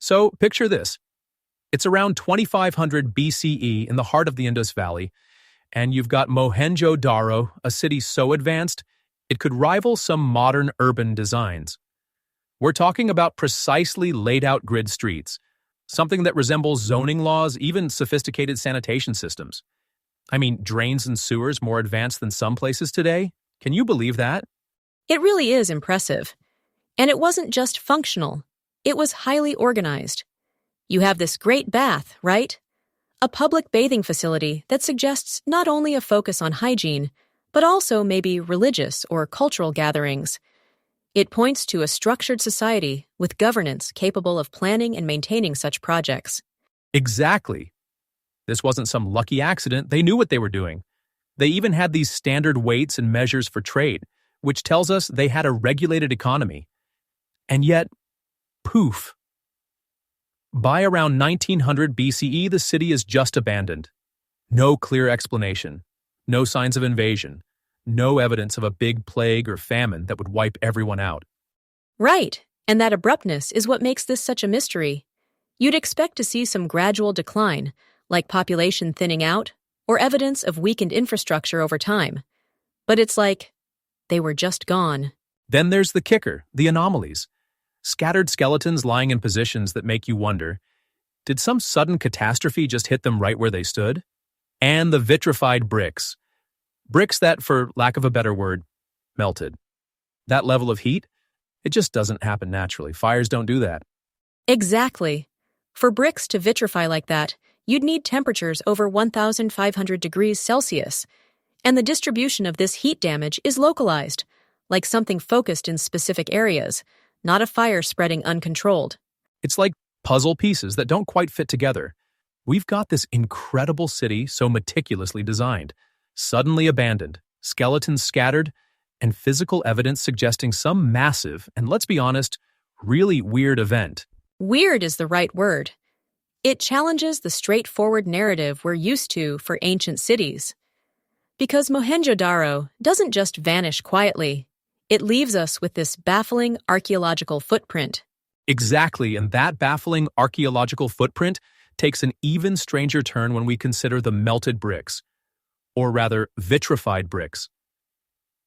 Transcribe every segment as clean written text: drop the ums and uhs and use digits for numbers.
So picture this. It's around 2500 BCE in the heart of the Indus Valley, and you've got Mohenjo-Daro, a city so advanced it could rival some modern urban designs. We're talking about precisely laid-out grid streets, something that resembles zoning laws, even sophisticated sanitation systems. I mean, drains and sewers more advanced than some places today? Can you believe that? It really is impressive. And it wasn't just functional. It was highly organized. You have this great bath, right? A public bathing facility that suggests not only a focus on hygiene, but also maybe religious or cultural gatherings. It points to a structured society with governance capable of planning and maintaining such projects. Exactly. This wasn't some lucky accident. They knew what they were doing. They even had these standard weights and measures for trade, which tells us they had a regulated economy. And yet, poof. By around 1900 BCE, the city is just abandoned. No clear explanation. No signs of invasion. No evidence of a big plague or famine that would wipe everyone out. Right, and that abruptness is what makes this such a mystery. You'd expect to see some gradual decline, like population thinning out, or evidence of weakened infrastructure over time. But it's like they were just gone. Then there's the kicker, the anomalies. Scattered skeletons lying in positions that make you wonder, did some sudden catastrophe just hit them right where they stood? And the vitrified bricks. Bricks that, for lack of a better word, melted. That level of heat, it just doesn't happen naturally. Fires don't do that. Exactly. For bricks to vitrify like that, you'd need temperatures over 1,500 degrees Celsius. And the distribution of this heat damage is localized, like something focused in specific areas, not a fire spreading uncontrolled. It's like puzzle pieces that don't quite fit together. We've got this incredible city so meticulously designed, suddenly abandoned, skeletons scattered, and physical evidence suggesting some massive, and let's be honest, really weird event. Weird is the right word. It challenges the straightforward narrative we're used to for ancient cities. Because Mohenjo-Daro doesn't just vanish quietly. It leaves us with this baffling archaeological footprint. Exactly, and that baffling archaeological footprint takes an even stranger turn when we consider the melted bricks, or rather vitrified bricks.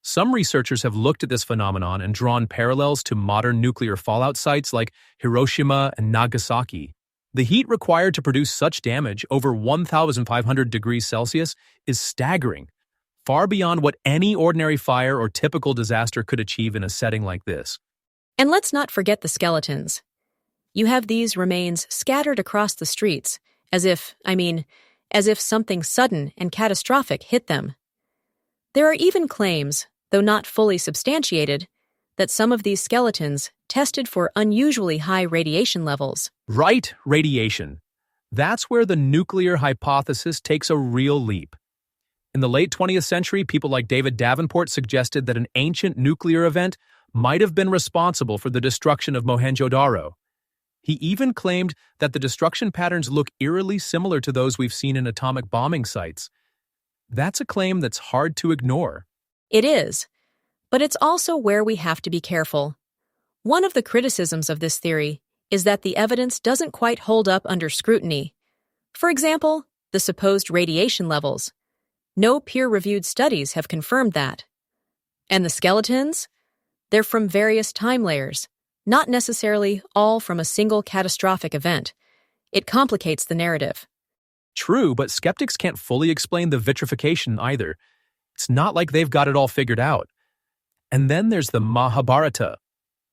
Some researchers have looked at this phenomenon and drawn parallels to modern nuclear fallout sites like Hiroshima and Nagasaki. The heat required to produce such damage over 1,500 degrees Celsius is staggering, far beyond what any ordinary fire or typical disaster could achieve in a setting like this. And let's not forget the skeletons. You have these remains scattered across the streets, as if something sudden and catastrophic hit them. There are even claims, though not fully substantiated, that some of these skeletons tested for unusually high radiation levels. Right, radiation. That's where the nuclear hypothesis takes a real leap. In the late 20th century, people like David Davenport suggested that an ancient nuclear event might have been responsible for the destruction of Mohenjo-Daro. He even claimed that the destruction patterns look eerily similar to those we've seen in atomic bombing sites. That's a claim that's hard to ignore. It is, but it's also where we have to be careful. One of the criticisms of this theory is that the evidence doesn't quite hold up under scrutiny. For example, the supposed radiation levels. No peer-reviewed studies have confirmed that. And the skeletons? They're from various time layers, not necessarily all from a single catastrophic event. It complicates the narrative. True, but skeptics can't fully explain the vitrification either. It's not like they've got it all figured out. And then there's the Mahabharata,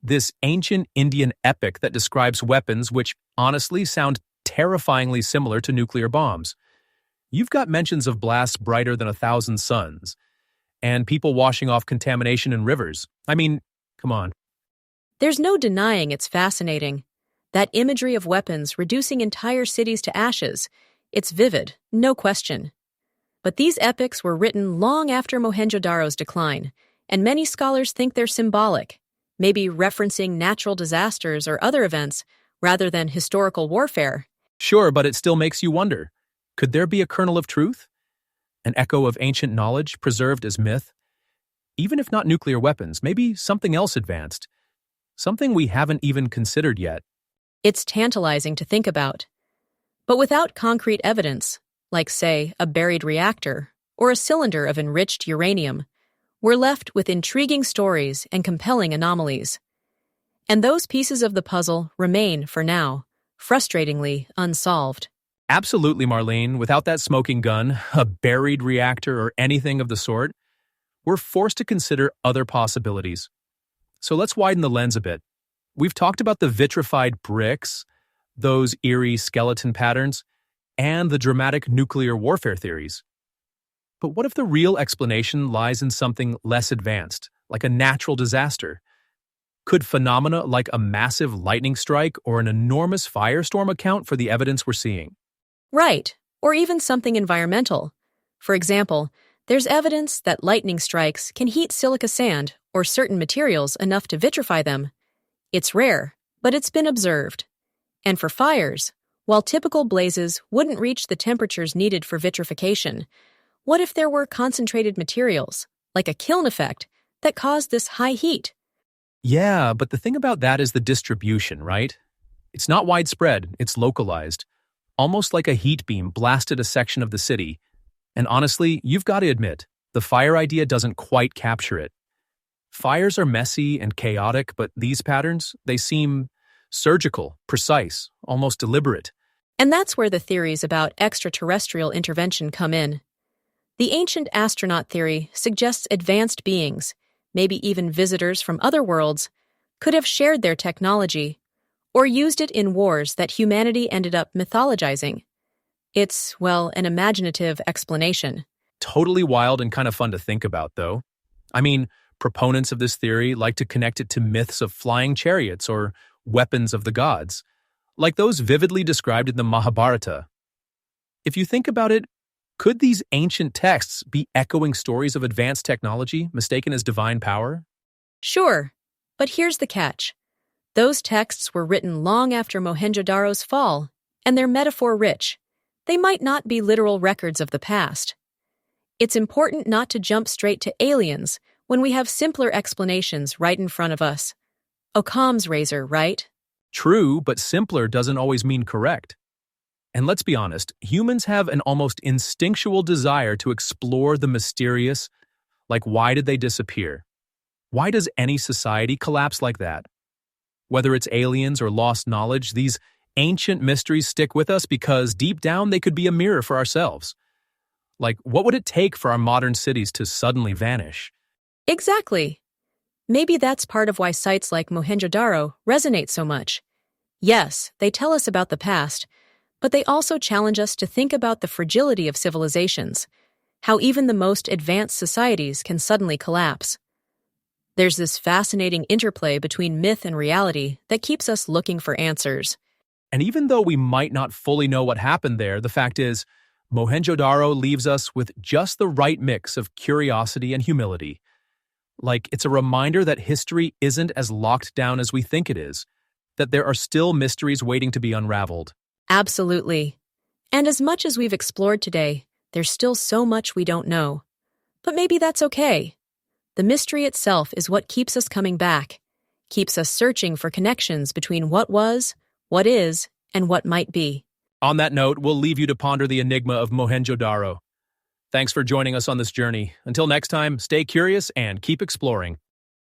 this ancient Indian epic that describes weapons which honestly sound terrifyingly similar to nuclear bombs. You've got mentions of blasts brighter than 1,000 suns, and people washing off contamination in rivers. I mean, come on. There's no denying it's fascinating. That imagery of weapons reducing entire cities to ashes, it's vivid, no question. But these epics were written long after Mohenjo-Daro's decline, and many scholars think they're symbolic, maybe referencing natural disasters or other events rather than historical warfare. Sure, but it still makes you wonder. Could there be a kernel of truth? An echo of ancient knowledge preserved as myth? Even if not nuclear weapons, maybe something else advanced. Something we haven't even considered yet. It's tantalizing to think about. But without concrete evidence, like, say, a buried reactor or a cylinder of enriched uranium, we're left with intriguing stories and compelling anomalies. And those pieces of the puzzle remain, for now, frustratingly unsolved. Absolutely, Marlene. Without that smoking gun, a buried reactor, or anything of the sort, we're forced to consider other possibilities. So let's widen the lens a bit. We've talked about the vitrified bricks, those eerie skeleton patterns, and the dramatic nuclear warfare theories. But what if the real explanation lies in something less advanced, like a natural disaster? Could phenomena like a massive lightning strike or an enormous firestorm account for the evidence we're seeing? Right, or even something environmental. For example, there's evidence that lightning strikes can heat silica sand or certain materials enough to vitrify them. It's rare, but it's been observed. And for fires, while typical blazes wouldn't reach the temperatures needed for vitrification, what if there were concentrated materials, like a kiln effect, that caused this high heat? Yeah, but the thing about that is the distribution, right? It's not widespread, it's localized. Almost like a heat beam blasted a section of the city. And honestly, you've got to admit, the fire idea doesn't quite capture it. Fires are messy and chaotic, but these patterns, they seem surgical, precise, almost deliberate. And that's where the theories about extraterrestrial intervention come in. The ancient astronaut theory suggests advanced beings, maybe even visitors from other worlds, could have shared their technology or used it in wars that humanity ended up mythologizing. It's, well, an imaginative explanation. Totally wild and kind of fun to think about, though. I mean, proponents of this theory like to connect it to myths of flying chariots or weapons of the gods, like those vividly described in the Mahabharata. If you think about it, could these ancient texts be echoing stories of advanced technology mistaken as divine power? Sure, but here's the catch. Those texts were written long after Mohenjo-Daro's fall, and they're metaphor-rich. They might not be literal records of the past. It's important not to jump straight to aliens when we have simpler explanations right in front of us. Occam's razor, right? True, but simpler doesn't always mean correct. And let's be honest, humans have an almost instinctual desire to explore the mysterious, like why did they disappear? Why does any society collapse like that? Whether it's aliens or lost knowledge, these ancient mysteries stick with us because deep down they could be a mirror for ourselves. Like, what would it take for our modern cities to suddenly vanish? Exactly. Maybe that's part of why sites like Mohenjo-Daro resonate so much. Yes, they tell us about the past, but they also challenge us to think about the fragility of civilizations, how even the most advanced societies can suddenly collapse. There's this fascinating interplay between myth and reality that keeps us looking for answers. And even though we might not fully know what happened there, the fact is, Mohenjo-Daro leaves us with just the right mix of curiosity and humility. Like, it's a reminder that history isn't as locked down as we think it is, that there are still mysteries waiting to be unraveled. Absolutely. And as much as we've explored today, there's still so much we don't know. But maybe that's okay. The mystery itself is what keeps us coming back, keeps us searching for connections between what was, what is, and what might be. On that note, we'll leave you to ponder the enigma of Mohenjo-Daro. Thanks for joining us on this journey. Until next time, stay curious and keep exploring.